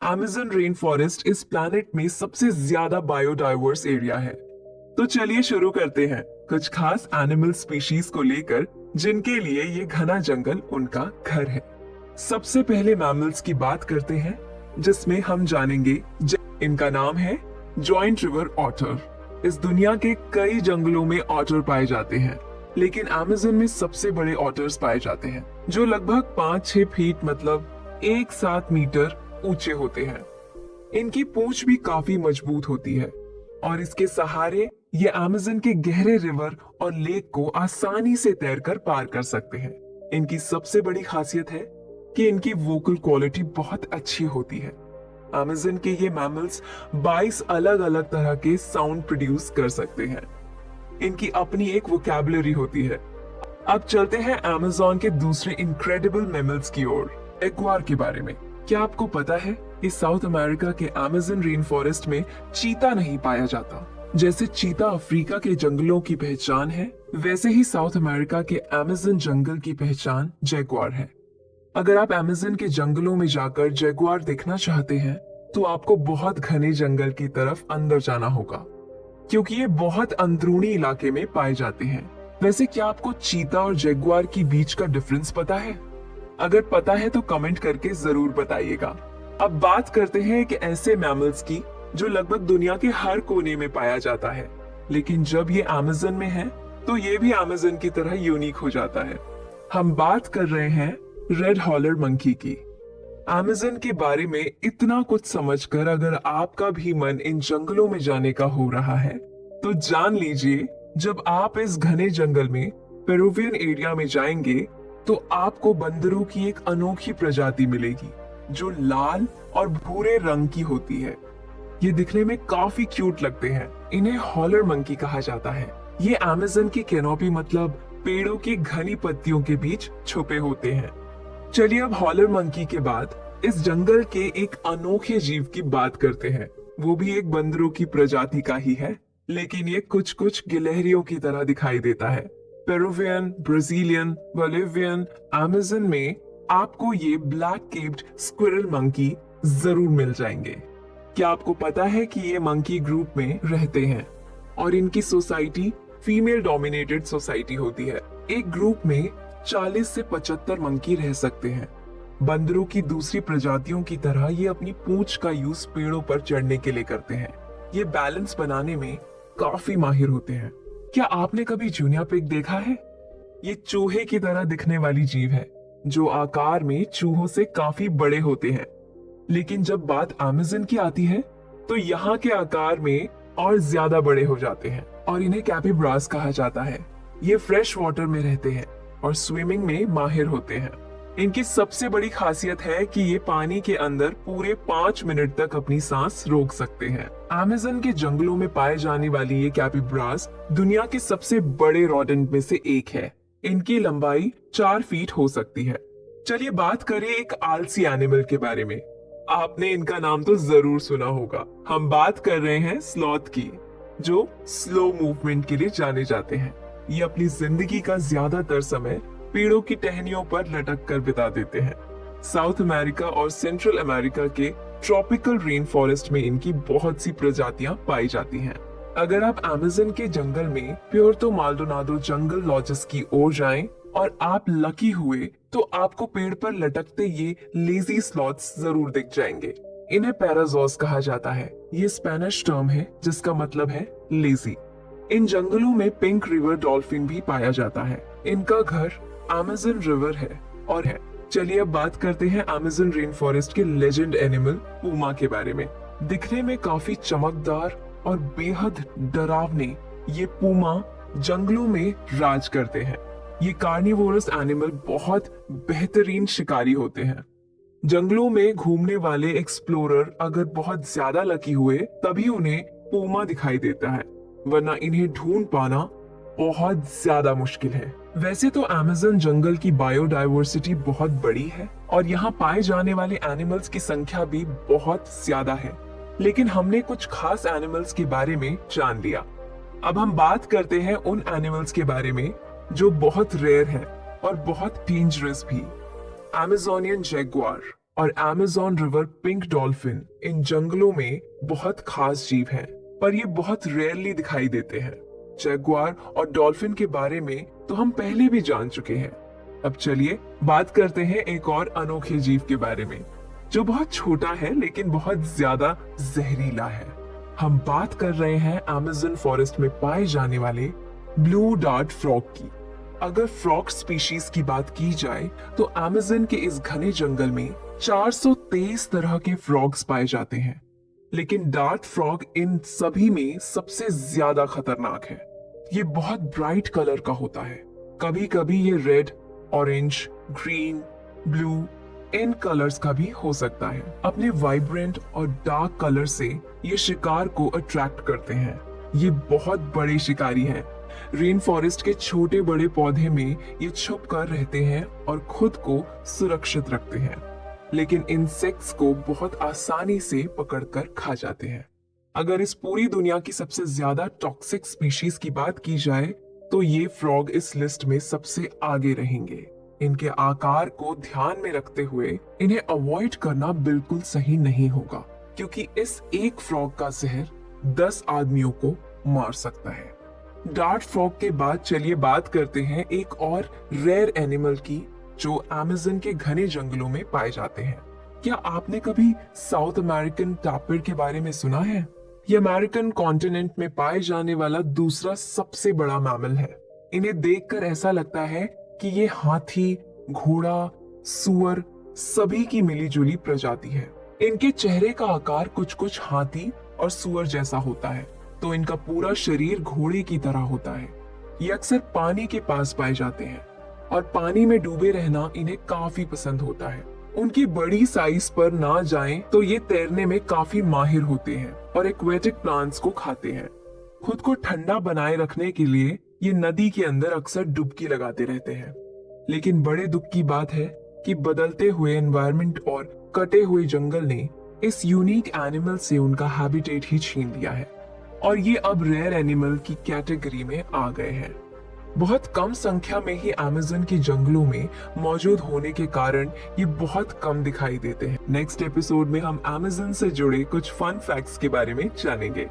Amazon rain forest इस planet में सबसे ज्यादा बायोडाइवर्स एरिया है। तो चलिए शुरू करते हैं कुछ खास एनिमल स्पीशीज को लेकर जिनके लिए ये घना जंगल उनका घर है। सबसे पहले मैमल्स की बात करते हैं जिसमें हम जानेंगे इनका नाम है जॉइंट रिवर ऑटर। इस दुनिया के कई जंगलों में ऑटर पाए जाते हैं, लेकिन अमेज़न में सबसे बड़े ऑटर्स पाए जाते हैं जो लगभग 5-6 फीट मतलब 1-7 मीटर ऊंचे होते हैं। इनकी पूंछ भी काफी मजबूत होती है और इसके सहारे ये अमेज़न के गहरे रिवर और लेक को आसानी से तैरकर पार कर सकते हैं। इनकी सबसे बड़ी खासियत है कि इनकी वोकल क्वालिटी बहुत अच्छी होती है। अमेज़न के ये मैमल्स 22 अलग अलग तरह के साउंड प्रोड्यूस कर सकते हैं। इनकी अपनी एक वोकैबुलरी होती है। अब चलते हैं अमेज़न के दूसरे इनक्रेडिबल मैमल्स की ओर, जगुआर के बारे में। क्या आपको पता है इस साउथ अमेरिका के अमेज़न रेन फॉरेस्ट में चीता नहीं पाया जाता। जैसे चीता अफ्रीका के जंगलों की पहचान है, वैसे ही साउथ अमेरिका के अमेज़न जंगल की पहचान जगुआर है। अगर आप अमेज़न के जंगलों में जाकर जगुआर देखना चाहते हैं तो आपको बहुत घने जंगल की तरफ अंदर जाना होगा, क्योंकि ये बहुत अंदरूनी इलाके में पाए जाते हैं। वैसे क्या आपको चीता और जगुआर के बीच का डिफरेंस पता है? अगर पता है तो कमेंट करके जरूर बताइएगा। अब बात करते हैं एक ऐसे मैमल्स की जो लगभग दुनिया के हर कोने में पाया जाता है, लेकिन जब ये अमेज़न में है तो ये भी अमेज़न की तरह यूनिक हो जाता है। हम बात कर रहे हैं रेड हॉलर मंकी की। अमेज़न के बारे में इतना कुछ समझकर अगर आपका भी मन इन जंगलों में जाने का हो रहा है तो जान लीजिए, जब आप इस घने जंगल में पेरुवियन एरिया में जाएंगे तो आपको बंदरों की एक अनोखी प्रजाति मिलेगी जो लाल और भूरे रंग की होती है। ये दिखने में काफी क्यूट लगते हैं। इन्हें हॉलर मंकी कहा जाता है। ये अमेज़न की कैनोपी मतलब पेड़ों की घनी पत्तियों के बीच छुपे होते हैं। चलिए अब हॉलर मंकी के बाद इस जंगल के एक अनोखे जीव की बात करते हैं। वो भी एक बंदरों की प्रजाति का ही है, लेकिन ये कुछ कुछ गिलहरियों की तरह दिखाई देता है। पेरुवियन, ब्राजीलियन, बोलिवियन, अमेज़न में आपको ये ब्लैक केप्ड स्क्विरल मंकी जरूर मिल जाएंगे। क्या आपको पता है कि ये मंकी ग्रुप में रहते हैं और इनकी सोसाइटी फीमेल डोमिनेटेड सोसाइटी होती है। एक ग्रुप में 40 से 75 मंकी रह सकते हैं। बंदरों की दूसरी प्रजातियों की तरह ये अपनी पूंछ का यूज पेड़ों पर चढ़ने के लिए करते हैं। ये बैलेंस बनाने में काफी माहिर होते हैं। क्या आपने कभी जूनिया पिग देखा है? ये चूहे की तरह दिखने वाली जीव है जो आकार में चूहों से काफी बड़े होते हैं, लेकिन जब बात अमेज़न की आती है तो यहाँ के आकार में और ज्यादा बड़े हो जाते हैं और इन्हें कैपिब्रास कहा जाता है। ये फ्रेश वाटर में रहते हैं और स्विमिंग में माहिर होते हैं। इनकी सबसे बड़ी खासियत है कि ये पानी के अंदर पूरे 5 मिनट तक अपनी सांस रोक सकते हैं। अमेज़न के जंगलों में पाए जाने वाली ये कैपिब्रास दुनिया के सबसे बड़े रोडेंट में से एक है। इनकी लंबाई 4 फीट हो सकती है। चलिए बात करें एक आलसी एनिमल के बारे में। आपने इनका नाम तो जरूर सुना होगा। हम बात कर रहे हैं स्लॉथ की, जो स्लो मूवमेंट के लिए जाने जाते हैं। ये अपनी जिंदगी का ज्यादातर समय पेड़ों की टहनियों पर लटक कर बिता देते हैं। साउथ अमेरिका और सेंट्रल अमेरिका के ट्रॉपिकल रेन फॉरेस्ट में इनकी बहुत सी प्रजातियां पाई जाती हैं। अगर आप अमेज़न के जंगल में प्योर्तो माल्डोनाडो जंगल लॉजेस की ओर जाएं और आप लकी हुए तो आपको पेड़ पर लटकते ये लेजी स्लॉथ्स जरूर दिख जाएंगे। इन्हें पैराजोस कहा जाता है। ये स्पेनिश टर्म है जिसका मतलब है लेजी। इन जंगलों में पिंक रिवर डॉल्फिन भी पाया जाता है। इनका घर अमेज़न रिवर है और है। चलिए अब बात करते हैं अमेज़न रेन फॉरेस्ट के लेजेंड एनिमल पूमा के बारे में। दिखने में काफी चमकदार और बेहद डरावने ये पूमा जंगलों में राज करते हैं। ये कार्निवोरस एनिमल बहुत बेहतरीन शिकारी होते हैं। जंगलों में घूमने वाले एक्सप्लोरर अगर बहुत ज्यादा लकी हुए तभी उन्हें पूमा दिखाई देता है, वरना इन्हें ढूंढ पाना बहुत ज्यादा मुश्किल है। वैसे तो अमेज़न जंगल की बायोडाइवर्सिटी बहुत बड़ी है और यहाँ पाए जाने वाले एनिमल्स की संख्या भी बहुत ज्यादा है, लेकिन हमने कुछ खास एनिमल्स के बारे में जान लिया। अब हम बात करते हैं उन एनिमल्स के बारे में जो बहुत रेयर है और बहुत डेंजरस भी। अमेज़ोनियन जैगुआर और Amazon river pink dolphin in जंगलों में बहुत खास जीव हैं, पर ये बहुत रेयरली दिखाई देते हैं। जैगुआर और डॉल्फिन के बारे में तो हम पहले भी जान चुके हैं। अब चलिए बात करते हैं एक और अनोखे जीव के बारे में, जो बहुत छोटा है लेकिन बहुत ज्यादा जहरीला है। हम बात कर रहे हैं अमेज़न फॉरेस्ट में पाए जाने वाले ब्लू डार्ट फ्रॉग की। अगर फ्रॉग स्पीशीज की बात की जाए तो अमेज़न के इस घने जंगल में 423 तरह के फ्रॉग्स पाए जाते हैं, लेकिन डार्ट फ्रॉग इन सभी में सबसे ज्यादा खतरनाक है। ये बहुत ब्राइट कलर का होता है। कभी कभी ये red, orange, green, blue in colours का भी हो सकता है। अपने वाइब्रेंट और डार्क कलर से ये शिकार को अट्रैक्ट करते हैं। ये बहुत बड़े शिकारी हैं। रेन फॉरेस्ट के छोटे बड़े पौधे में ये छुप कर रहते हैं और खुद को सुरक्षित रखते हैं, लेकिन इंसेक्ट्स को बहुत आसानी से पकड़कर खा जाते हैं। अगर इस पूरी दुनिया की सबसे ज्यादा टॉक्सिक स्पीशीज की बात की जाए तो ये फ्रॉग इस लिस्ट में सबसे आगे रहेंगे। इनके आकार को ध्यान में रखते हुए इन्हें अवॉइड करना बिल्कुल सही नहीं होगा, क्योंकि इस एक फ्रॉग का जहर 10 आदमियों को मार सकता है। डार्ट फ्रॉग के बाद चलिए बात करते हैं एक और रेयर एनिमल की, जो अमेज़न के घने जंगलों में पाए जाते हैं। क्या आपने कभी साउथ अमेरिकन टैपिर के बारे में सुना है? ये अमेरिकन कॉन्टिनेंट में पाए जाने वाला दूसरा सबसे बड़ा मैमल है। इन्हें देखकर ऐसा लगता है कि ये हाथी, घोड़ा, सुअर सभी की मिलीजुली प्रजाति है। इनके चेहरे का आकार कुछ कुछ हाथी और सुअर जैसा होता है, तो इनका पूरा शरीर घोड़े की तरह होता है। ये अक्सर पानी के पास पाए जाते हैं और पानी में डूबे रहना इन्हें काफी पसंद होता है। उनकी बड़ी साइज पर ना जाएं तो ये तैरने में काफी माहिर होते हैं और एक्वेटिक प्लांट्स को खाते हैं। खुद को ठंडा बनाए रखने के लिए ये नदी के अंदर अक्सर डुबकी लगाते रहते हैं। लेकिन बड़े दुख की बात है कि बदलते हुए एनवायरनमेंट और कटे हुए जंगल ने इस यूनिक एनिमल से उनका हैबिटेट ही छीन लिया है और ये अब रेयर एनिमल की कैटेगरी में आ गए हैं। बहुत कम संख्या में ही अमेज़न के जंगलों में मौजूद होने के कारण ये बहुत कम दिखाई देते हैं। नेक्स्ट एपिसोड में हम अमेज़न से जुड़े कुछ फन फैक्ट्स के बारे में जानेंगे।